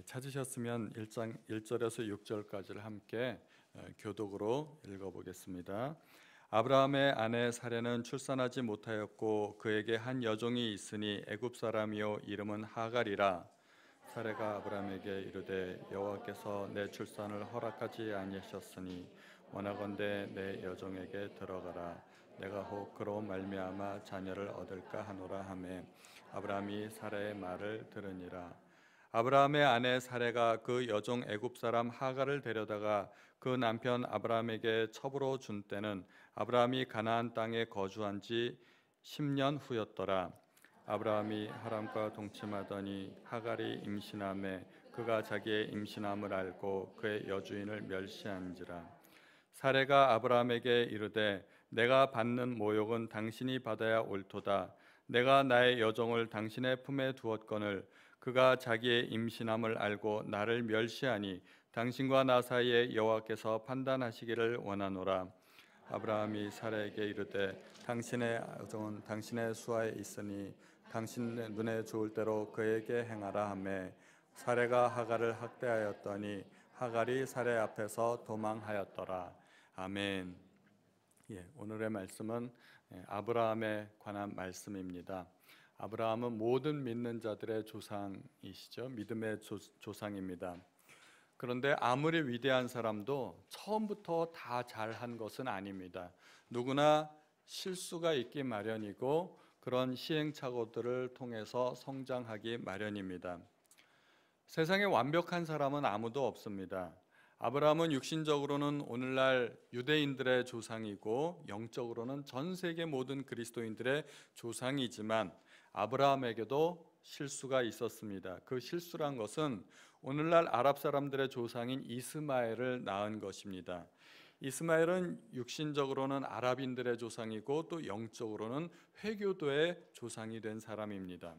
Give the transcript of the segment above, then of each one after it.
찾으셨으면 1절에서 6절까지를 함께 교독으로 읽어보겠습니다. 아브라함의 아내 사레는 출산하지 못하였고 그에게 한 여종이 있으니 애굽 사람이요 이름은 하갈이라. 사레가 아브라함에게 이르되 여호와께서 내 출산을 허락하지 아니하셨으니 원하건대 내 여종에게 들어가라. 내가 혹 그로 말미암아 자녀를 얻을까 하노라 하매 아브라함이 사레의 말을 들으니라. 아브라함의 아내 사레가 그 여종 애굽 사람 하갈을 데려다가 그 남편 아브라함에게 첩으로 준 때는 아브라함이 가나안 땅에 거주한 지 10년 후였더라. 아브라함이 하람과 동침하더니 하갈이 임신하매 그가 자기의 임신함을 알고 그의 여주인을 멸시한지라. 사레가 아브라함에게 이르되 내가 받는 모욕은 당신이 받아야 옳도다. 내가 나의 여종을 당신의 품에 두었거늘 그가 자기의 임신함을 알고 나를 멸시하니 당신과 나 사이에 여호와께서 판단하시기를 원하노라. 아브라함이 사라에게 이르되 당신의 여종은 당신의 수하에 있으니 당신의 눈에 좋을 대로 그에게 행하라 하매 사레가 하갈을 학대하였더니 하갈이 사레 앞에서 도망하였더라. 아멘. 오늘의 말씀은 아브라함에 관한 말씀입니다. 아브라함은 모든 믿는 자들의 조상이시죠. 믿음의 조상입니다. 그런데 아무리 위대한 사람도 처음부터 다 잘한 것은 아닙니다. 누구나 실수가 있기 마련이고 그런 시행착오들을 통해서 성장하기 마련입니다. 세상에 완벽한 사람은 아무도 없습니다. 아브라함은 육신적으로는 오늘날 유대인들의 조상이고 영적으로는 전 세계 모든 그리스도인들의 조상이지만 아브라함에게도 실수가 있었습니다. 그 실수란 것은 오늘날 아랍 사람들의 조상인 이스마엘을 낳은 것입니다. 이스마엘은 육신적으로는 아랍인들의 조상이고 또 영적으로는 회교도의 조상이 된 사람입니다.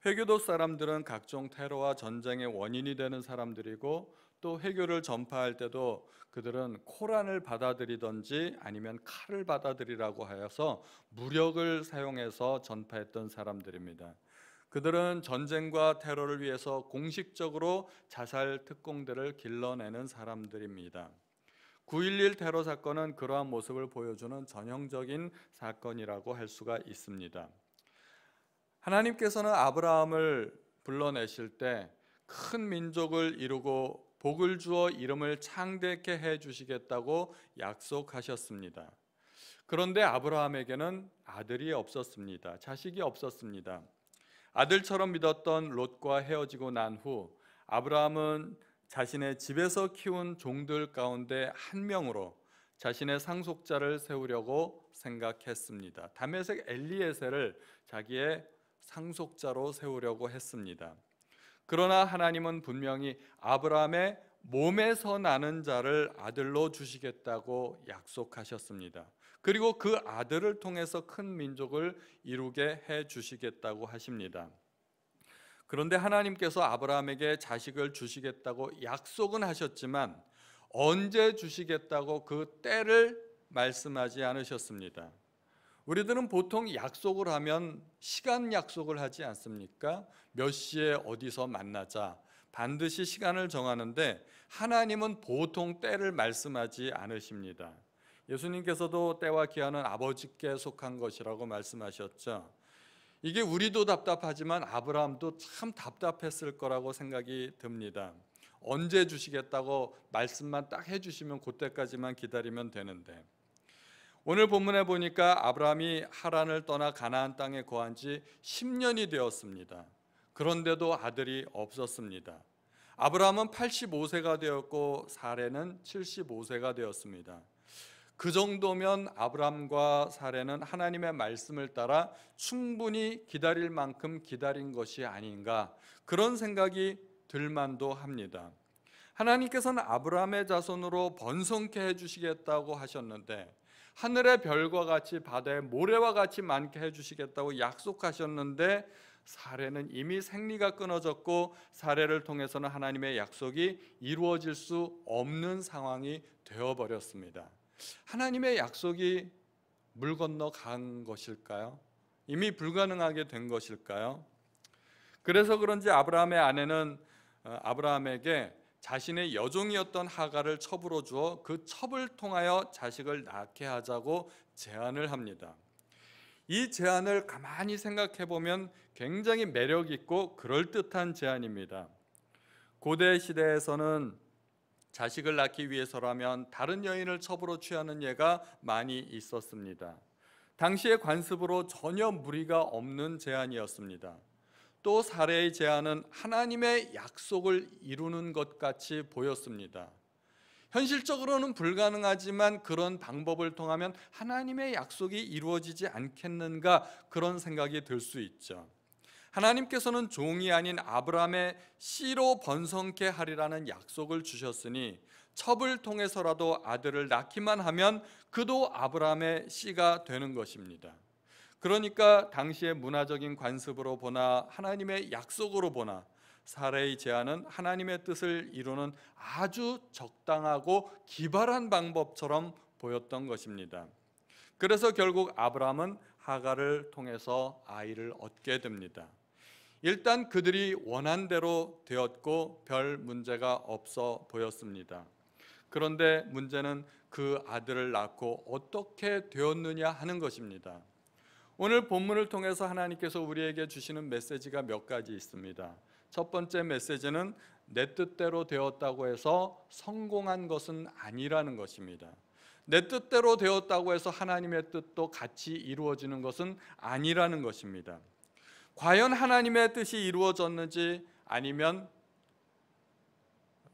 회교도 사람들은 각종 테러와 전쟁의 원인이 되는 사람들이고 또 회교를 전파할 때도 그들은 코란을 받아들이든지 아니면 칼을 받아들이라고 하여서 무력을 사용해서 전파했던 사람들입니다. 그들은 전쟁과 테러를 위해서 공식적으로 자살 특공대를 길러내는 사람들입니다. 9.11 테러 사건은 그러한 모습을 보여주는 전형적인 사건이라고 할 수가 있습니다. 하나님께서는 아브라함을 불러내실 때 큰 민족을 이루고 복을 주어 이름을 창대케 해주시겠다고 약속하셨습니다. 그런데 아브라함에게는 아들이 없었습니다. 자식이 없었습니다. 아들처럼 믿었던 롯과 헤어지고 난 후 아브라함은 자신의 집에서 키운 종들 가운데 한 명으로 자신의 상속자를 세우려고 생각했습니다. 다메섹 엘리에셀을 자기의 상속자로 세우려고 했습니다. 그러나 하나님은 분명히 아브라함의 몸에서 나는 자를 아들로 주시겠다고 약속하셨습니다. 그리고 그 아들을 통해서 큰 민족을 이루게 해 주시겠다고 하십니다. 그런데 하나님께서 아브라함에게 자식을 주시겠다고 약속은 하셨지만 언제 주시겠다고 그 때를 말씀하지 않으셨습니다. 우리들은 보통 약속을 하면 시간 약속을 하지 않습니까? 몇 시에 어디서 만나자 반드시 시간을 정하는데 하나님은 보통 때를 말씀하지 않으십니다. 예수님께서도 때와 기한은 아버지께 속한 것이라고 말씀하셨죠. 이게 우리도 답답하지만 아브라함도 참 답답했을 거라고 생각이 듭니다. 언제 주시겠다고 말씀만 딱 해주시면 그때까지만 기다리면 되는데 오늘 본문에 보니까 아브라함이 하란을 떠나 가나안 땅에 거한 지 10년이 되었습니다. 그런데도 아들이 없었습니다. 아브라함은 85세가 되었고 사레는 75세가 되었습니다. 그 정도면 아브라함과 사레는 하나님의 말씀을 따라 충분히 기다릴 만큼 기다린 것이 아닌가 그런 생각이 들만도 합니다. 하나님께서는 아브라함의 자손으로 번성케 해주시겠다고 하셨는데 하늘의 별과 같이 바다의 모래와 같이 많게 해주시겠다고 약속하셨는데 사레는 이미 생리가 끊어졌고 사레를 통해서는 하나님의 약속이 이루어질 수 없는 상황이 되어버렸습니다. 하나님의 약속이 물 건너 간 것일까요? 이미 불가능하게 된 것일까요? 그래서 그런지 아브라함의 아내는 아브라함에게 자신의 여종이었던 하갈을 첩으로 주어 그 첩을 통하여 자식을 낳게 하자고 제안을 합니다. 이 제안을 가만히 생각해 보면 굉장히 매력 있고 그럴듯한 제안입니다. 고대 시대에서는 자식을 낳기 위해서라면 다른 여인을 첩으로 취하는 예가 많이 있었습니다. 당시의 관습으로 전혀 무리가 없는 제안이었습니다. 또 사례의 제안은 하나님의 약속을 이루는 것 같이 보였습니다. 현실적으로는 불가능하지만 그런 방법을 통하면 하나님의 약속이 이루어지지 않겠는가, 그런 생각이 들 수 있죠. 하나님께서는 종이 아닌 아브라함의 씨로 번성케 하리라는 약속을 주셨으니 첩을 통해서라도 아들을 낳기만 하면 그도 아브라함의 씨가 되는 것입니다. 그러니까 당시의 문화적인 관습으로 보나 하나님의 약속으로 보나 사례의 제안은 하나님의 뜻을 이루는 아주 적당하고 기발한 방법처럼 보였던 것입니다. 그래서 결국 아브라함은 하갈을 통해서 아이를 얻게 됩니다. 일단 그들이 원한 대로 되었고 별 문제가 없어 보였습니다. 그런데 문제는 그 아들을 낳고 어떻게 되었느냐 하는 것입니다. 오늘 본문을 통해서 하나님께서 우리에게 주시는 메시지가 몇 가지 있습니다. 첫 번째 메시지는 내 뜻대로 되었다고 해서 성공한 것은 아니라는 것입니다. 내 뜻대로 되었다고 해서 하나님의 뜻도 같이 이루어지는 것은 아니라는 것입니다. 과연 하나님의 뜻이 이루어졌는지 아니면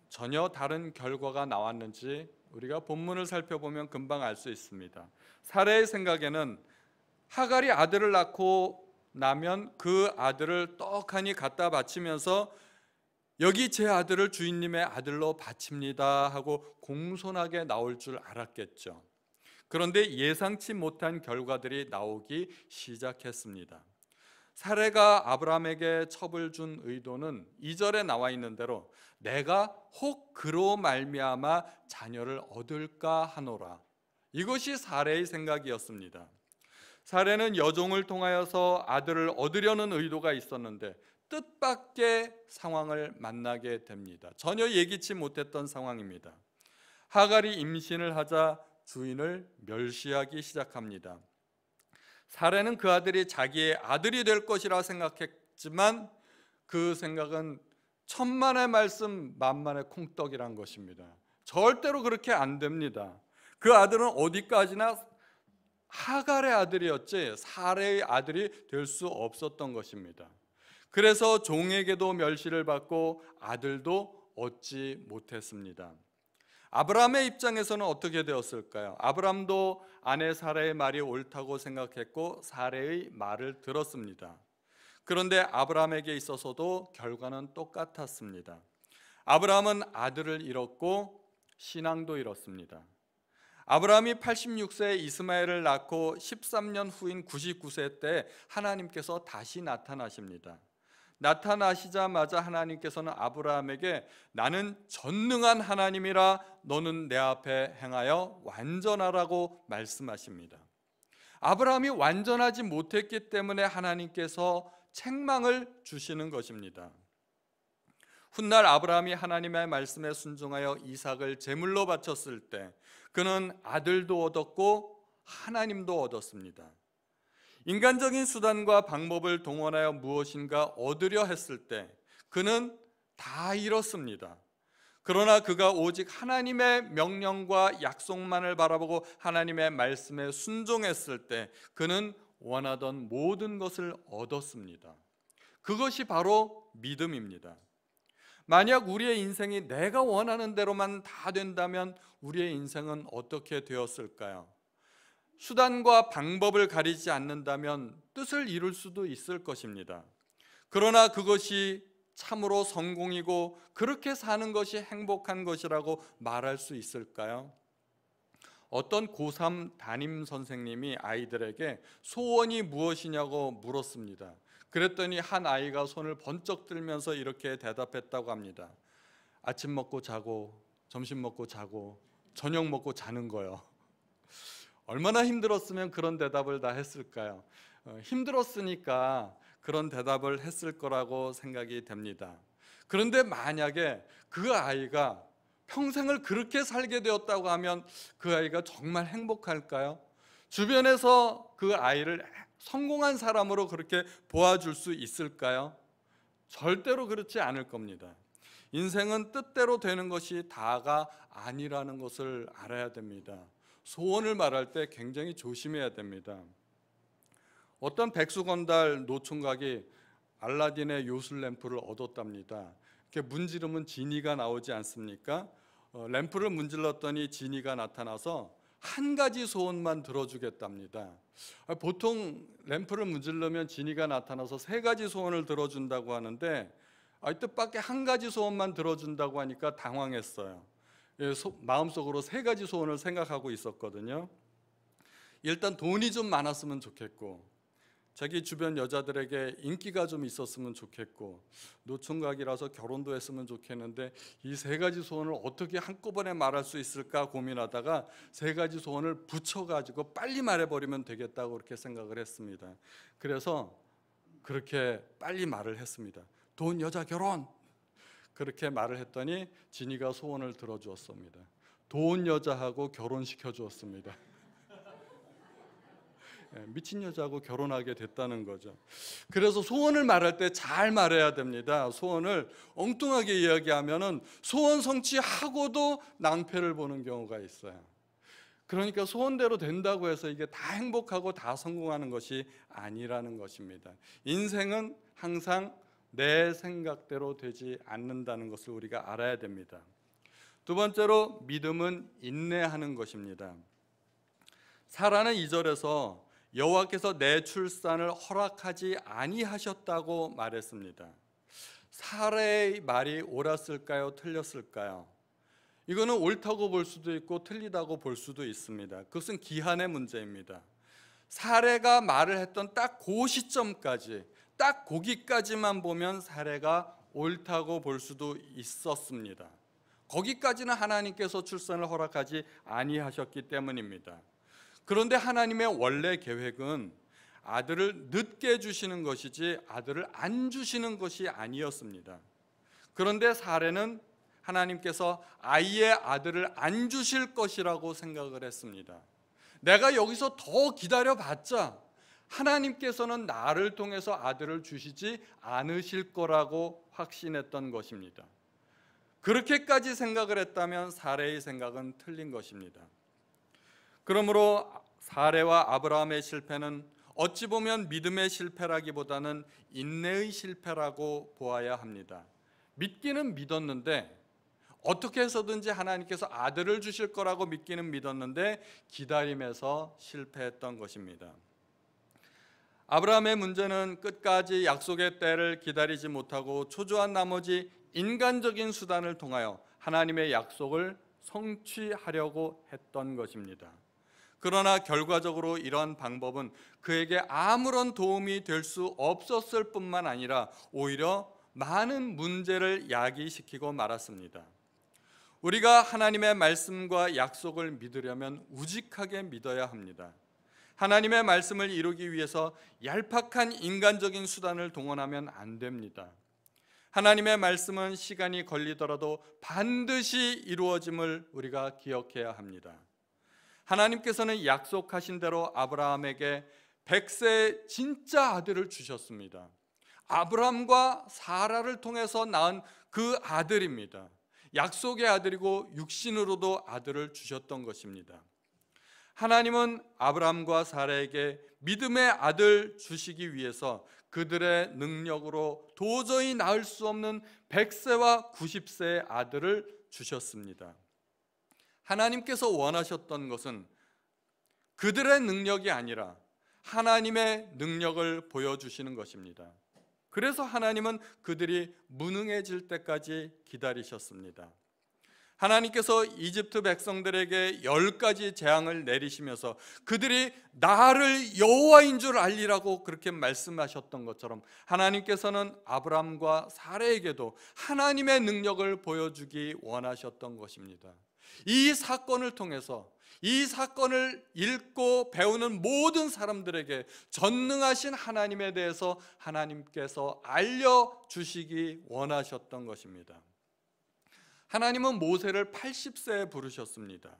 전혀 다른 결과가 나왔는지 우리가 본문을 살펴보면 금방 알 수 있습니다. 사례의 생각에는 하갈이 아들을 낳고 나면 그 아들을 떡하니 갖다 바치면서 여기 제 아들을 주인님의 아들로 바칩니다 하고 공손하게 나올 줄 알았겠죠. 그런데 예상치 못한 결과들이 나오기 시작했습니다. 사례가 아브라함에게 첩을 준 의도는 2절에 나와 있는 대로 내가 혹 그로 말미암아 자녀를 얻을까 하노라, 이것이 사례의 생각이었습니다. 사례는 여종을 통하여서 아들을 얻으려는 의도가 있었는데 뜻밖의 상황을 만나게 됩니다. 전혀 예기치 못했던 상황입니다. 하갈이 임신을 하자 주인을 멸시하기 시작합니다. 사례는 그 아들이 자기의 아들이 될 것이라 생각했지만 그 생각은 천만의 말씀 만만의 콩떡이란 것입니다. 절대로 그렇게 안 됩니다. 그 아들은 어디까지나 하갈의 아들이었지 사레의 아들이 될 수 없었던 것입니다. 그래서 종에게도 멸시를 받고 아들도 얻지 못했습니다. 아브라함의 입장에서는 어떻게 되었을까요? 아브라함도 아내 사레의 말이 옳다고 생각했고 사레의 말을 들었습니다. 그런데 아브라함에게 있어서도 결과는 똑같았습니다. 아브라함은 아들을 잃었고 신앙도 잃었습니다. 아브라함이 86세에 이스마엘을 낳고 13년 후인 99세 때 하나님께서 다시 나타나십니다. 나타나시자마자 하나님께서는 아브라함에게 나는 전능한 하나님이라 너는 내 앞에 행하여 완전하라고 말씀하십니다. 아브라함이 완전하지 못했기 때문에 하나님께서 책망을 주시는 것입니다. 훗날 아브라함이 하나님의 말씀에 순종하여 이삭을 제물로 바쳤을 때 그는 아들도 얻었고 하나님도 얻었습니다. 인간적인 수단과 방법을 동원하여 무엇인가 얻으려 했을 때 그는 다 잃었습니다. 그러나 그가 오직 하나님의 명령과 약속만을 바라보고 하나님의 말씀에 순종했을 때 그는 원하던 모든 것을 얻었습니다. 그것이 바로 믿음입니다. 만약 우리의 인생이 내가 원하는 대로만 다 된다면 우리의 인생은 어떻게 되었을까요? 수단과 방법을 가리지 않는다면 뜻을 이룰 수도 있을 것입니다. 그러나 그것이 참으로 성공이고 그렇게 사는 것이 행복한 것이라고 말할 수 있을까요? 어떤 고3 담임 선생님이 아이들에게 소원이 무엇이냐고 물었습니다. 그랬더니 한 아이가 손을 번쩍 들면서 이렇게 대답했다고 합니다. 아침 먹고 자고 점심 먹고 자고 저녁 먹고 자는 거요. 얼마나 힘들었으면 그런 대답을 다 했을까요? 힘들었으니까 그런 대답을 했을 거라고 생각이 됩니다. 그런데 만약에 그 아이가 평생을 그렇게 살게 되었다고 하면 그 아이가 정말 행복할까요? 주변에서 그 아이를 성공한 사람으로 그렇게 보아줄 수 있을까요? 절대로 그렇지 않을 겁니다. 인생은 뜻대로 되는 것이 다가 아니라는 것을 알아야 됩니다. 소원을 말할 때 굉장히 조심해야 됩니다. 어떤 백수건달 노총각이 알라딘의 요술램프를 얻었답니다. 이렇게 문지르면 지니가 나오지 않습니까? 램프를 문질렀더니 지니가 나타나서 한 가지 소원만 들어주겠답니다. 보통 램프를 문질르면 지니가 나타나서 세 가지 소원을 들어준다고 하는데 뜻밖의 한 가지 소원만 들어준다고 하니까 당황했어요. 마음속으로 세 가지 소원을 생각하고 있었거든요. 일단 돈이 좀 많았으면 좋겠고, 자기 주변 여자들에게 인기가 좀 있었으면 좋겠고, 노총각이라서 결혼도 했으면 좋겠는데 이 세 가지 소원을 어떻게 한꺼번에 말할 수 있을까 고민하다가 세 가지 소원을 붙여가지고 빨리 말해버리면 되겠다고 그렇게 생각을 했습니다. 그래서 그렇게 빨리 말을 했습니다. 돈, 여자, 결혼! 그렇게 말을 했더니 지니가 소원을 들어주었습니다. 돈, 여자하고 결혼시켜 주었습니다. 미친 여자하고 결혼하게 됐다는 거죠. 그래서 소원을 말할 때 잘 말해야 됩니다. 소원을 엉뚱하게 이야기하면은 소원 성취하고도 낭패를 보는 경우가 있어요. 그러니까 소원대로 된다고 해서 이게 다 행복하고 다 성공하는 것이 아니라는 것입니다. 인생은 항상 내 생각대로 되지 않는다는 것을 우리가 알아야 됩니다. 두 번째로 믿음은 인내하는 것입니다. 사라는 2절에서 여호와께서 내 출산을 허락하지 아니하셨다고 말했습니다. 사라의 말이 옳았을까요? 틀렸을까요? 이거는 옳다고 볼 수도 있고 틀리다고 볼 수도 있습니다. 그것은 기한의 문제입니다. 사라가 말을 했던 딱 그 시점까지, 딱 거기까지만 보면 사라가 옳다고 볼 수도 있었습니다. 거기까지는 하나님께서 출산을 허락하지 아니하셨기 때문입니다. 그런데 하나님의 원래 계획은 아들을 늦게 주시는 것이지 아들을 안 주시는 것이 아니었습니다. 그런데 사라는 하나님께서 아예 아들을 안 주실 것이라고 생각을 했습니다. 내가 여기서 더 기다려봤자 하나님께서는 나를 통해서 아들을 주시지 않으실 거라고 확신했던 것입니다. 그렇게까지 생각을 했다면 사라의 생각은 틀린 것입니다. 그러므로 사라와 아브라함의 실패는 어찌 보면 믿음의 실패라기보다는 인내의 실패라고 보아야 합니다. 믿기는 믿었는데, 어떻게 해서든지 하나님께서 아들을 주실 거라고 믿기는 믿었는데 기다림에서 실패했던 것입니다. 아브라함의 문제는 끝까지 약속의 때를 기다리지 못하고 초조한 나머지 인간적인 수단을 통하여 하나님의 약속을 성취하려고 했던 것입니다. 그러나 결과적으로 이러한 방법은 그에게 아무런 도움이 될 수 없었을 뿐만 아니라 오히려 많은 문제를 야기시키고 말았습니다. 우리가 하나님의 말씀과 약속을 믿으려면 우직하게 믿어야 합니다. 하나님의 말씀을 이루기 위해서 얄팍한 인간적인 수단을 동원하면 안 됩니다. 하나님의 말씀은 시간이 걸리더라도 반드시 이루어짐을 우리가 기억해야 합니다. 하나님께서는 약속하신 대로 아브라함에게 100세의 진짜 아들을 주셨습니다. 아브라함과 사라를 통해서 낳은 그 아들입니다. 약속의 아들이고 육신으로도 아들을 주셨던 것입니다. 하나님은 아브라함과 사라에게 믿음의 아들 주시기 위해서 그들의 능력으로 도저히 낳을 수 없는 100세와 90세의 아들을 주셨습니다. 하나님께서 원하셨던 것은 그들의 능력이 아니라 하나님의 능력을 보여주시는 것입니다. 그래서 하나님은 그들이 무능해질 때까지 기다리셨습니다. 하나님께서 이집트 백성들에게 10가지 재앙을 내리시면서 그들이 나를 여호와인 줄 알리라고 그렇게 말씀하셨던 것처럼 하나님께서는 아브라함과 사라에게도 하나님의 능력을 보여주기 원하셨던 것입니다. 이 사건을 통해서 이 사건을 읽고 배우는 모든 사람들에게 전능하신 하나님에 대해서 하나님께서 알려주시기 원하셨던 것입니다. 하나님은 모세를 80세에 부르셨습니다.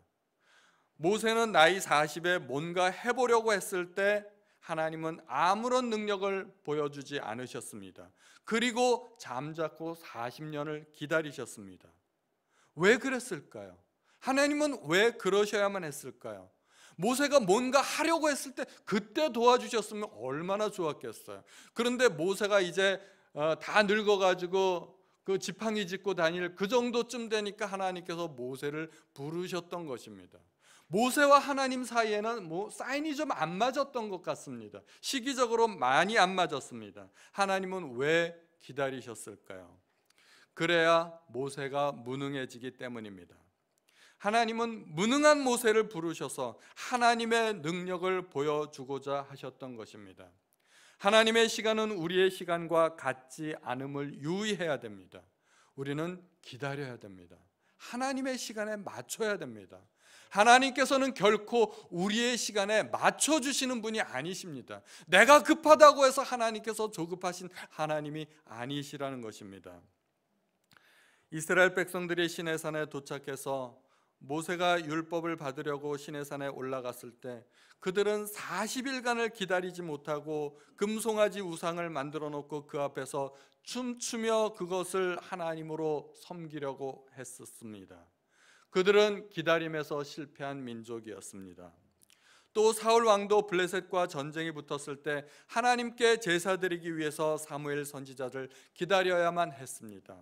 모세는 나이 40에 뭔가 해보려고 했을 때 하나님은 아무런 능력을 보여주지 않으셨습니다. 그리고 잠자코 40년을 기다리셨습니다. 왜 그랬을까요? 하나님은 왜 그러셔야만 했을까요? 모세가 뭔가 하려고 했을 때 그때 도와주셨으면 얼마나 좋았겠어요. 그런데 모세가 이제 다 늙어가지고 그 지팡이 짚고 다닐 그 정도쯤 되니까 하나님께서 모세를 부르셨던 것입니다. 모세와 하나님 사이에는 사인이 좀 안 맞았던 것 같습니다. 시기적으로 많이 안 맞았습니다. 하나님은 왜 기다리셨을까요? 그래야 모세가 무능해지기 때문입니다. 하나님은 무능한 모세를 부르셔서 하나님의 능력을 보여주고자 하셨던 것입니다. 하나님의 시간은 우리의 시간과 같지 않음을 유의해야 됩니다. 우리는 기다려야 됩니다. 하나님의 시간에 맞춰야 됩니다. 하나님께서는 결코 우리의 시간에 맞춰주시는 분이 아니십니다. 내가 급하다고 해서 하나님께서 조급하신 하나님이 아니시라는 것입니다. 이스라엘 백성들이 시내산에 도착해서 모세가 율법을 받으려고 시내산에 올라갔을 때 그들은 40일간을 기다리지 못하고 금송아지 우상을 만들어 놓고 그 앞에서 춤추며 그것을 하나님으로 섬기려고 했었습니다. 그들은 기다림에서 실패한 민족이었습니다. 또 사울 왕도 블레셋과 전쟁이 붙었을 때 하나님께 제사 드리기 위해서 사무엘 선지자를 기다려야만 했습니다.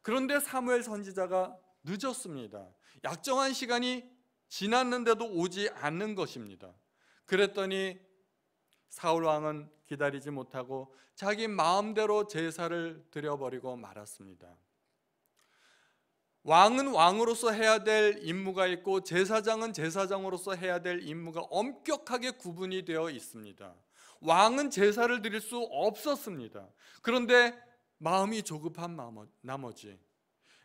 그런데 사무엘 선지자가 늦었습니다. 약정한 시간이 지났는데도 오지 않는 것입니다. 그랬더니 사울 왕은 기다리지 못하고 자기 마음대로 제사를 드려버리고 말았습니다. 왕은 왕으로서 해야 될 임무가 있고 제사장은 제사장으로서 해야 될 임무가 엄격하게 구분이 되어 있습니다. 왕은 제사를 드릴 수 없었습니다. 그런데 마음이 조급한 나머지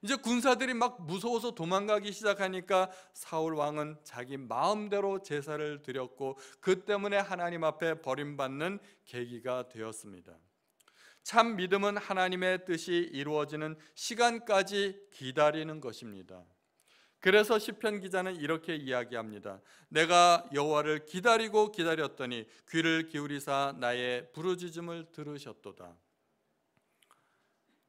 이제 군사들이 막 무서워서 도망가기 시작하니까 사울 왕은 자기 마음대로 제사를 드렸고 그 때문에 하나님 앞에 버림받는 계기가 되었습니다. 참 믿음은 하나님의 뜻이 이루어지는 시간까지 기다리는 것입니다. 그래서 시편 기자는 이렇게 이야기합니다. 내가 여호와를 기다리고 기다렸더니 귀를 기울이사 나의 부르짖음을 들으셨도다.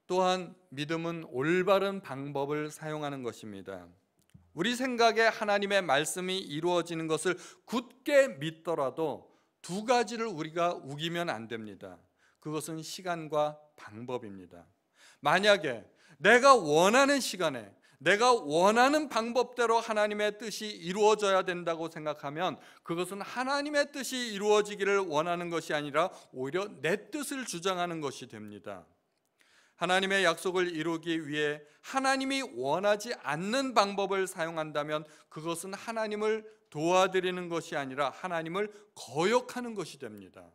또한 믿음은 올바른 방법을 사용하는 것입니다. 우리 생각에 하나님의 말씀이 이루어지는 것을 굳게 믿더라도 두 가지를 우리가 우기면 안 됩니다. 그것은 시간과 방법입니다. 만약에 내가 원하는 시간에 내가 원하는 방법대로 하나님의 뜻이 이루어져야 된다고 생각하면 그것은 하나님의 뜻이 이루어지기를 원하는 것이 아니라 오히려 내 뜻을 주장하는 것이 됩니다. 하나님의 약속을 이루기 위해 하나님이 원하지 않는 방법을 사용한다면 그것은 하나님을 도와드리는 것이 아니라 하나님을 거역하는 것이 됩니다.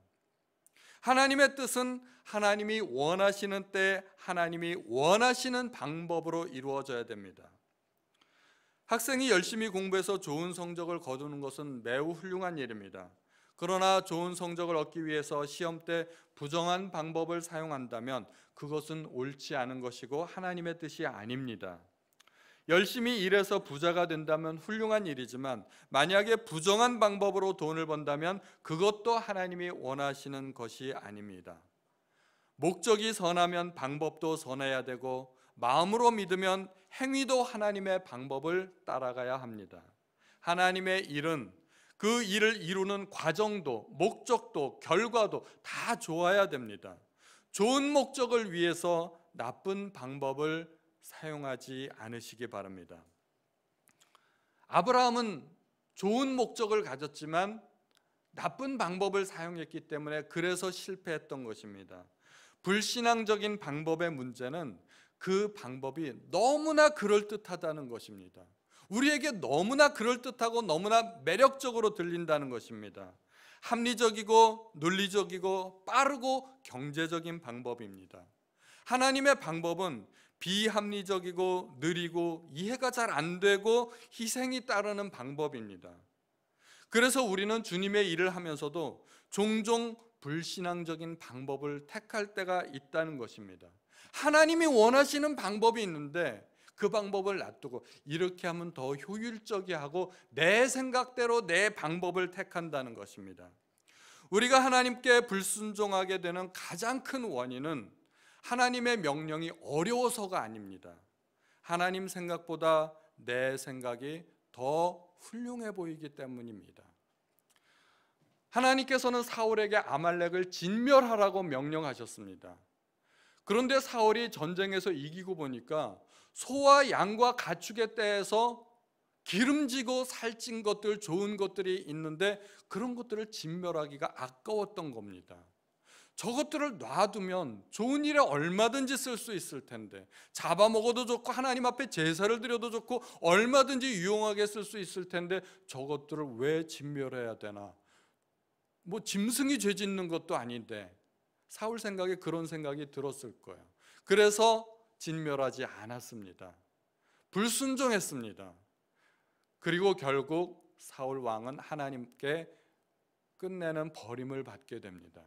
하나님의 뜻은 하나님이 원하시는 때 하나님이 원하시는 방법으로 이루어져야 됩니다. 학생이 열심히 공부해서 좋은 성적을 거두는 것은 매우 훌륭한 일입니다. 그러나 좋은 성적을 얻기 위해서 시험 때 부정한 방법을 사용한다면 그것은 옳지 않은 것이고 하나님의 뜻이 아닙니다. 열심히 일해서 부자가 된다면 훌륭한 일이지만 만약에 부정한 방법으로 돈을 번다면 그것도 하나님이 원하시는 것이 아닙니다. 목적이 선하면 방법도 선해야 되고 마음으로 믿으면 행위도 하나님의 방법을 따라가야 합니다. 하나님의 일은 그 일을 이루는 과정도 목적도 결과도 다 좋아야 됩니다. 좋은 목적을 위해서 나쁜 방법을 사용하지 않으시기 바랍니다. 아브라함은 좋은 목적을 가졌지만 나쁜 방법을 사용했기 때문에 그래서 실패했던 것입니다. 불신앙적인 방법의 문제는 그 방법이 너무나 그럴듯하다는 것입니다. 우리에게 너무나 그럴듯하고 너무나 매력적으로 들린다는 것입니다. 합리적이고 논리적이고 빠르고 경제적인 방법입니다. 하나님의 방법은 비합리적이고 느리고 이해가 잘 안 되고 희생이 따르는 방법입니다. 그래서 우리는 주님의 일을 하면서도 종종 불신앙적인 방법을 택할 때가 있다는 것입니다. 하나님이 원하시는 방법이 있는데 그 방법을 놔두고 이렇게 하면 더 효율적이하고 내 생각대로 내 방법을 택한다는 것입니다. 우리가 하나님께 불순종하게 되는 가장 큰 원인은 하나님의 명령이 어려워서가 아닙니다. 하나님 생각보다 내 생각이 더 훌륭해 보이기 때문입니다. 하나님께서는 사울에게 아말렉을 진멸하라고 명령하셨습니다. 그런데 사울이 전쟁에서 이기고 보니까 소와 양과 가축의 떼에서 기름지고 살찐 것들, 좋은 것들이 있는데 그런 것들을 진멸하기가 아까웠던 겁니다. 저것들을 놔두면 좋은 일에 얼마든지 쓸 수 있을 텐데, 잡아먹어도 좋고 하나님 앞에 제사를 드려도 좋고 얼마든지 유용하게 쓸 수 있을 텐데 저것들을 왜 진멸해야 되나? 뭐 짐승이 죄 짓는 것도 아닌데. 사울 생각에 그런 생각이 들었을 거예요. 그래서 진멸하지 않았습니다. 불순종했습니다. 그리고 결국 사울 왕은 하나님께 끝내는 버림을 받게 됩니다.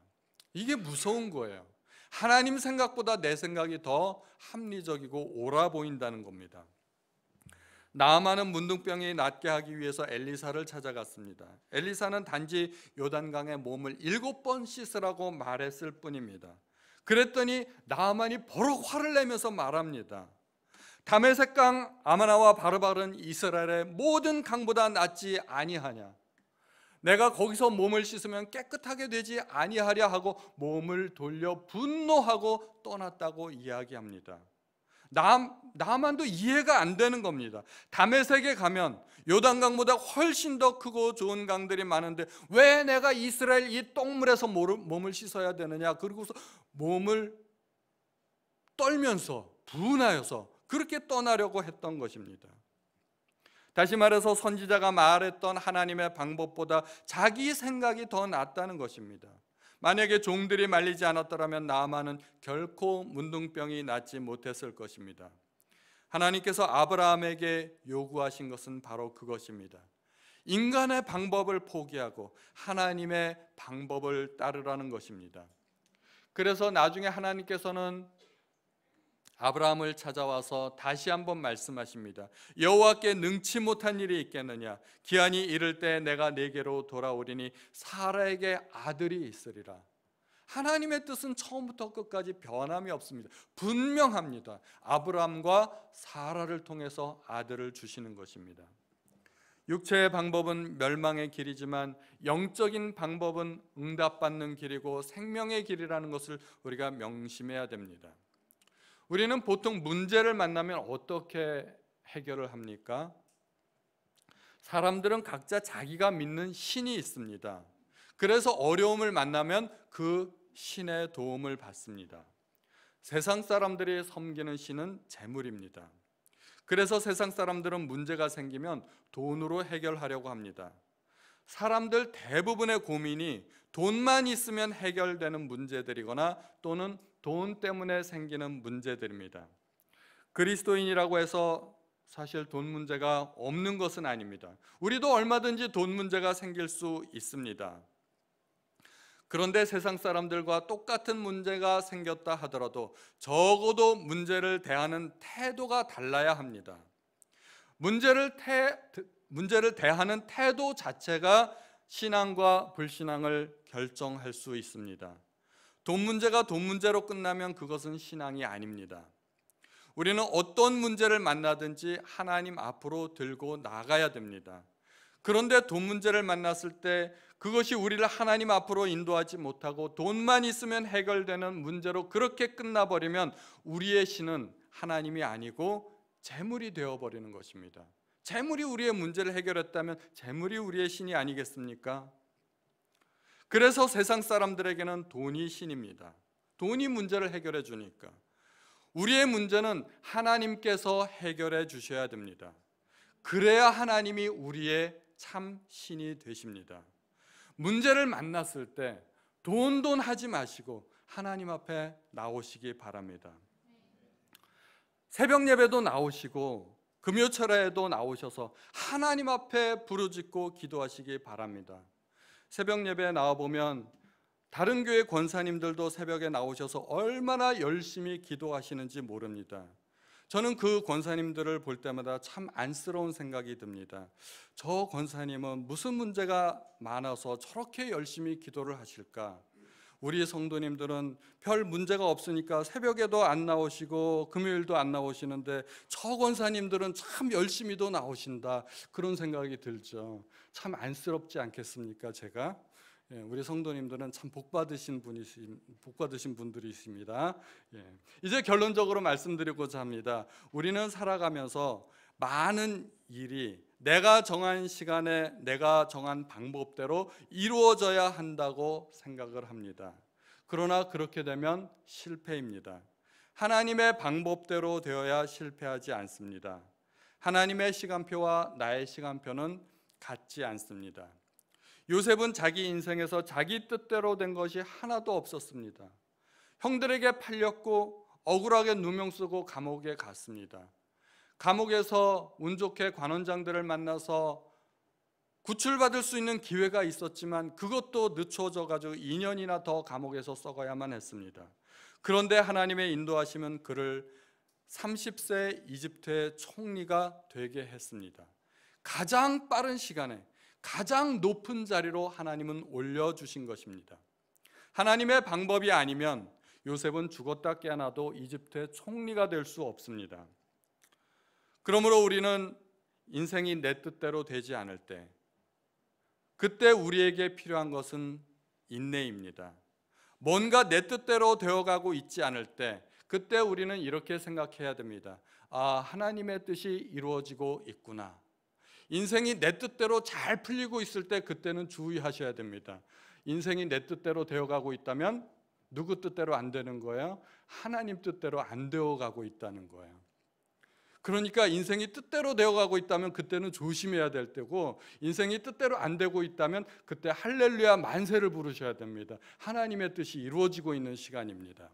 이게 무서운 거예요. 하나님 생각보다 내 생각이 더 합리적이고 옳아 보인다는 겁니다. 나아만은 문둥병이 낫게 하기 위해서 엘리사를 찾아갔습니다. 엘리사는 단지 요단강에 몸을 7번 씻으라고 말했을 뿐입니다. 그랬더니 나아만이 버럭 화를 내면서 말합니다. 다메섹강 아마나와 바르바른 이스라엘의 모든 강보다 낫지 아니하냐? 내가 거기서 몸을 씻으면 깨끗하게 되지 아니하랴 하고 몸을 돌려 분노하고 떠났다고 이야기합니다. 나만도 이해가 안 되는 겁니다. 다메섹에 가면 요단강보다 훨씬 더 크고 좋은 강들이 많은데 왜 내가 이스라엘 이 똥물에서 몸을 씻어야 되느냐? 그리고서 몸을 떨면서 분하여서 그렇게 떠나려고 했던 것입니다. 다시 말해서 선지자가 말했던 하나님의 방법보다 자기 생각이 더 낫다는 것입니다. 만약에 종들이 말리지 않았더라면 나아만은 결코 문둥병이 낫지 못했을 것입니다. 하나님께서 아브라함에게 요구하신 것은 바로 그것입니다. 인간의 방법을 포기하고 하나님의 방법을 따르라는 것입니다. 그래서 나중에 하나님께서는 아브라함을 찾아와서 다시 한번 말씀하십니다. 여호와께 능치 못한 일이 있겠느냐? 기한이 이를 때 내가 네게로 돌아오리니 사라에게 아들이 있으리라. 하나님의 뜻은 처음부터 끝까지 변함이 없습니다. 분명합니다. 아브라함과 사라를 통해서 아들을 주시는 것입니다. 육체의 방법은 멸망의 길이지만 영적인 방법은 응답받는 길이고 생명의 길이라는 것을 우리가 명심해야 됩니다. 우리는 보통 문제를 만나면 어떻게 해결을 합니까? 사람들은 각자 자기가 믿는 신이 있습니다. 그래서 어려움을 만나면 그 신의 도움을 받습니다. 세상 사람들이 섬기는 신은 재물입니다. 그래서 세상 사람들은 문제가 생기면 돈으로 해결하려고 합니다. 사람들 대부분의 고민이 돈만 있으면 해결되는 문제들이거나 또는 돈 때문에 생기는 문제들입니다. 그리스도인이라고 해서 사실 돈 문제가 없는 것은 아닙니다. 우리도 얼마든지 돈 문제가 생길 수 있습니다. 그런데 세상 사람들과 똑같은 문제가 생겼다 하더라도 적어도 문제를 대하는 태도가 달라야 합니다. 문제를 대하는 태도 자체가 신앙과 불신앙을 결정할 수 있습니다. 돈 문제가 돈 문제로 끝나면 그것은 신앙이 아닙니다. 우리는 어떤 문제를 만나든지 하나님 앞으로 들고 나가야 됩니다. 그런데 돈 문제를 만났을 때 그것이 우리를 하나님 앞으로 인도하지 못하고 돈만 있으면 해결되는 문제로 그렇게 끝나버리면 우리의 신은 하나님이 아니고 재물이 되어버리는 것입니다. 재물이 우리의 문제를 해결했다면 재물이 우리의 신이 아니겠습니까? 그래서 세상 사람들에게는 돈이 신입니다. 돈이 문제를 해결해 주니까. 우리의 문제는 하나님께서 해결해 주셔야 됩니다. 그래야 하나님이 우리의 참 신이 되십니다. 문제를 만났을 때 돈 하지 마시고 하나님 앞에 나오시기 바랍니다. 새벽 예배도 나오시고 금요철에도 나오셔서 하나님 앞에 부르짖고 기도하시기 바랍니다. 새벽 예배에 나와보면 다른 교회 권사님들도 새벽에 나오셔서 얼마나 열심히 기도하시는지 모릅니다. 저는 그 권사님들을 볼 때마다 참 안쓰러운 생각이 듭니다. 저 권사님은 무슨 문제가 많아서 저렇게 열심히 기도를 하실까? 우리 성도님들은 별 문제가 없으니까 새벽에도 안 나오시고 금요일도 안 나오시는데 저 권사님들은 참 열심히도 나오신다, 그런 생각이 들죠. 참 안쓰럽지 않겠습니까? 제가 우리 성도님들은 참 복받으신 분들이십니다. 이제 결론적으로 말씀드리고자 합니다. 우리는 살아가면서 많은 일이 내가 정한 시간에 내가 정한 방법대로 이루어져야 한다고 생각을 합니다. 그러나 그렇게 되면 실패입니다. 하나님의 방법대로 되어야 실패하지 않습니다. 하나님의 시간표와 나의 시간표는 같지 않습니다. 요셉은 자기 인생에서 자기 뜻대로 된 것이 하나도 없었습니다. 형들에게 팔렸고 억울하게 누명 쓰고 감옥에 갔습니다. 감옥에서 운 좋게 관원장들을 만나서 구출받을 수 있는 기회가 있었지만 그것도 늦춰져 가지고 2년이나 더 감옥에서 썩어야만 했습니다. 그런데 하나님의 인도하심은 그를 30세 이집트의 총리가 되게 했습니다. 가장 빠른 시간에 가장 높은 자리로 하나님은 올려주신 것입니다. 하나님의 방법이 아니면 요셉은 죽었다 깨어나도 이집트의 총리가 될 수 없습니다. 그러므로 우리는 인생이 내 뜻대로 되지 않을 때, 그때 우리에게 필요한 것은 인내입니다. 뭔가 내 뜻대로 되어가고 있지 않을 때, 그때 우리는 이렇게 생각해야 됩니다. 아, 하나님의 뜻이 이루어지고 있구나. 인생이 내 뜻대로 잘 풀리고 있을 때 그때는 주의하셔야 됩니다. 인생이 내 뜻대로 되어가고 있다면 누구 뜻대로 안 되는 거예요? 하나님 뜻대로 안 되어가고 있다는 거예요. 그러니까 인생이 뜻대로 되어가고 있다면 그때는 조심해야 될 때고, 인생이 뜻대로 안 되고 있다면 그때 할렐루야 만세를 부르셔야 됩니다. 하나님의 뜻이 이루어지고 있는 시간입니다.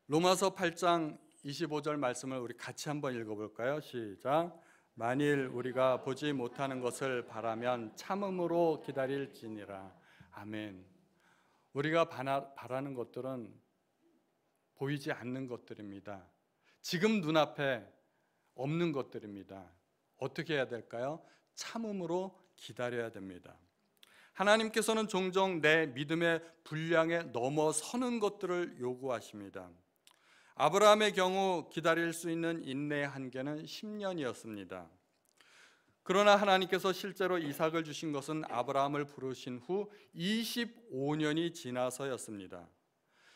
로마서 8장 25절 말씀을 우리 같이 한번 읽어볼까요? 시작. 만일 우리가 보지 못하는 것을 바라면 참음으로 기다릴지니라. 아멘. 우리가 바라는 것들은 보이지 않는 것들입니다. 지금 눈앞에 없는 것들입니다. 어떻게 해야 될까요? 참음으로 기다려야 됩니다. 하나님께서는 종종 내 믿음의 분량에 넘어서는 것들을 요구하십니다. 아브라함의 경우 기다릴 수 있는 인내의 한계는 10년이었습니다. 그러나 하나님께서 실제로 이삭을 주신 것은 아브라함을 부르신 후 25년이 지나서였습니다.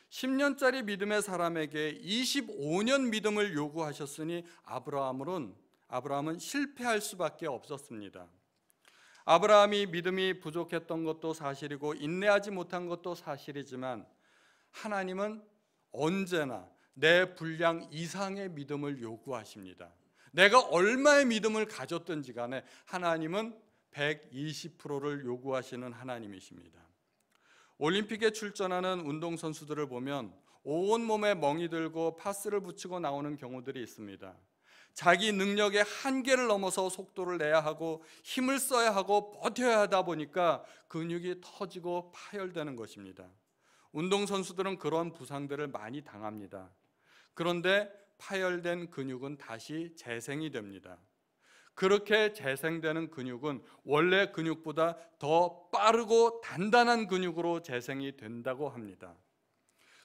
10년짜리 믿음의 사람에게 25년 믿음을 요구하셨으니 아브라함은 실패할 수밖에 없었습니다. 아브라함이 믿음이 부족했던 것도 사실이고 인내하지 못한 것도 사실이지만 하나님은 언제나 내 분량 이상의 믿음을 요구하십니다. 내가 얼마의 믿음을 가졌든지 간에 하나님은 120%를 요구하시는 하나님이십니다. 올림픽에 출전하는 운동선수들을 보면 온몸에 멍이 들고 파스를 붙이고 나오는 경우들이 있습니다. 자기 능력의 한계를 넘어서 속도를 내야 하고 힘을 써야 하고 버텨야 하다 보니까 근육이 터지고 파열되는 것입니다. 운동선수들은 그런 부상들을 많이 당합니다. 그런데 파열된 근육은 다시 재생이 됩니다. 그렇게 재생되는 근육은 원래 근육보다 더 빠르고 단단한 근육으로 재생이 된다고 합니다.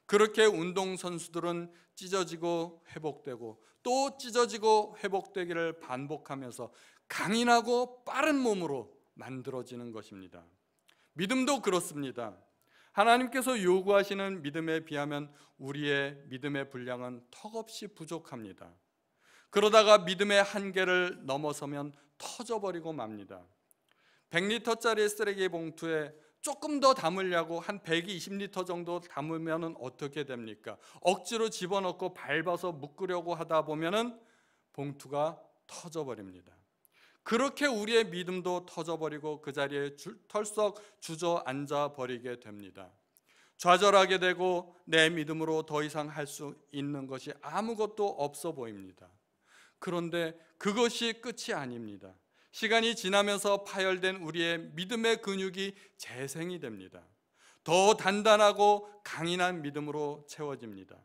그렇게 운동선수들은 찢어지고 회복되고 또 찢어지고 회복되기를 반복하면서 강인하고 빠른 몸으로 만들어지는 것입니다. 믿음도 그렇습니다. 하나님께서 요구하시는 믿음에 비하면 우리의 믿음의 분량은 턱없이 부족합니다. 그러다가 믿음의 한계를 넘어서면 터져버리고 맙니다. 100리터짜리 쓰레기 봉투에 조금 더 담으려고 한 120리터 정도 담으면 어떻게 됩니까? 억지로 집어넣고 밟아서 묶으려고 하다 보면 봉투가 터져버립니다. 그렇게 우리의 믿음도 터져버리고 그 자리에 털썩 주저앉아 버리게 됩니다. 좌절하게 되고 내 믿음으로 더 이상 할 수 있는 것이 아무것도 없어 보입니다. 그런데 그것이 끝이 아닙니다. 시간이 지나면서 파열된 우리의 믿음의 근육이 재생이 됩니다. 더 단단하고 강인한 믿음으로 채워집니다.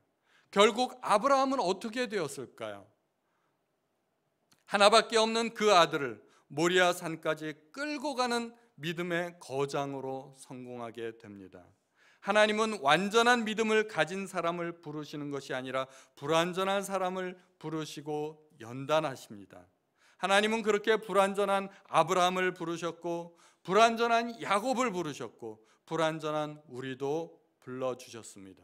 결국 아브라함은 어떻게 되었을까요? 하나밖에 없는 그 아들을 모리아 산까지 끌고 가는 믿음의 거장으로 성공하게 됩니다. 하나님은 완전한 믿음을 가진 사람을 부르시는 것이 아니라 불완전한 사람을 부르시고 연단하십니다. 하나님은 그렇게 불완전한 아브라함을 부르셨고 불완전한 야곱을 부르셨고 불완전한 우리도 불러주셨습니다.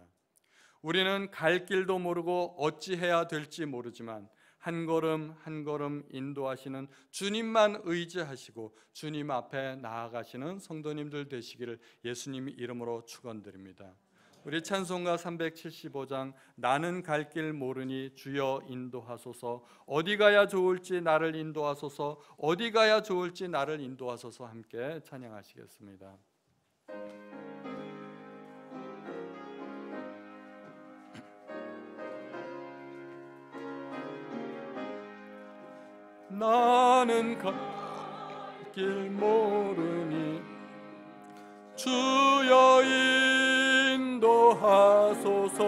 우리는 갈 길도 모르고 어찌해야 될지 모르지만 한 걸음 한 걸음 인도하시는 주님만 의지하시고 주님 앞에 나아가시는 성도님들 되시기를 예수님 이름으로 축원드립니다. 우리 찬송가 375장 나는 갈 길 모르니 주여 인도하소서, 어디 가야 좋을지 나를 인도하소서, 어디 가야 좋을지 나를 인도하소서 함께 찬양하시겠습니다. 나는 갈 길 모르니 주여 인도하소서,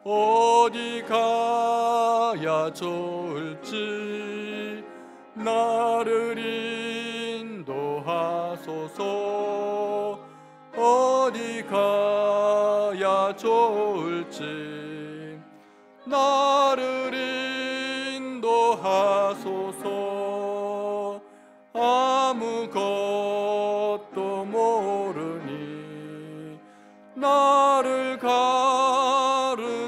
어디 가야 좋을지 나를 인도하소서, 어디 가야 좋을지 나를 인도하소서. 아무것도 모르니 나를 가르치소서,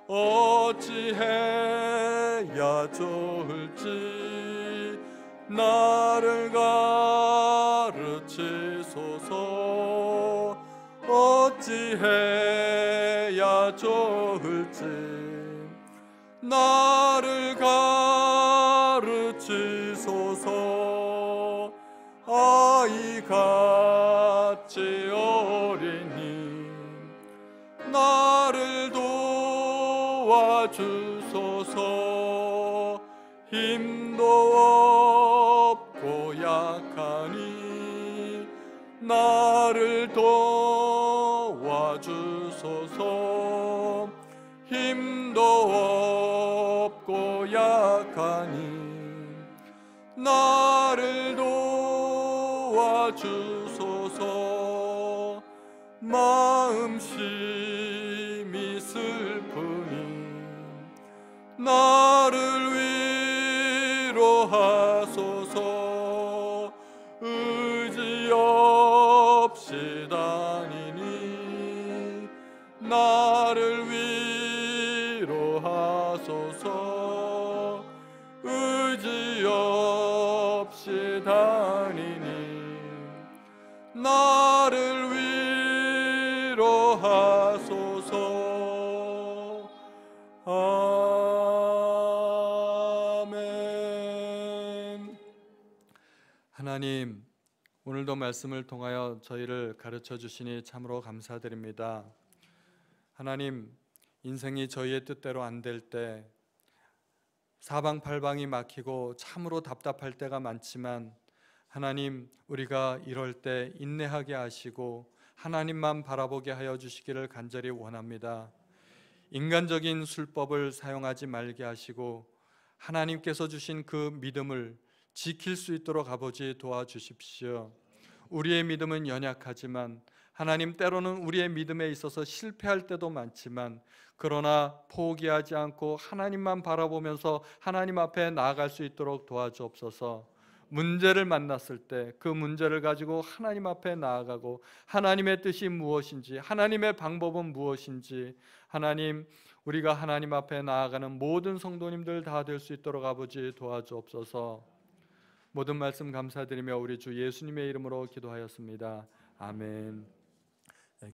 어찌해야 좋을지 나를 가르치소서, 어찌해야 좋을지 나를 가르치소서. 아이같이 어린이 나를 도와주소서, 힘도 없고 약하니 나를 도와주소서, 힘도 없고 약하니 나를 도와주소서. 마음 심히 슬프니 나를 위로하소서, 의지 없이 다니니 나를 위로하소서, 의지 없이 다니니 나를 위로하소서. 아멘. 하나님, 오늘도 말씀을 통하여 저희를 가르쳐 주시니 참으로 감사드립니다. 하나님, 인생이 저희의 뜻대로 안 될 때 사방팔방이 막히고 참으로 답답할 때가 많지만 하나님, 우리가 이럴 때 인내하게 하시고 하나님만 바라보게 하여 주시기를 간절히 원합니다. 인간적인 술법을 사용하지 말게 하시고 하나님께서 주신 그 믿음을 지킬 수 있도록 아버지 도와주십시오. 우리의 믿음은 연약하지만 하나님, 때로는 우리의 믿음에 있어서 실패할 때도 많지만 그러나 포기하지 않고 하나님만 바라보면서 하나님 앞에 나아갈 수 있도록 도와주옵소서. 문제를 만났을 때 그 문제를 가지고 하나님 앞에 나아가고 하나님의 뜻이 무엇인지, 하나님의 방법은 무엇인지, 하나님, 우리가 하나님 앞에 나아가는 모든 성도님들 다 될 수 있도록 아버지 도와주옵소서. 모든 말씀 감사드리며 우리 주 예수님의 이름으로 기도하였습니다. 아멘.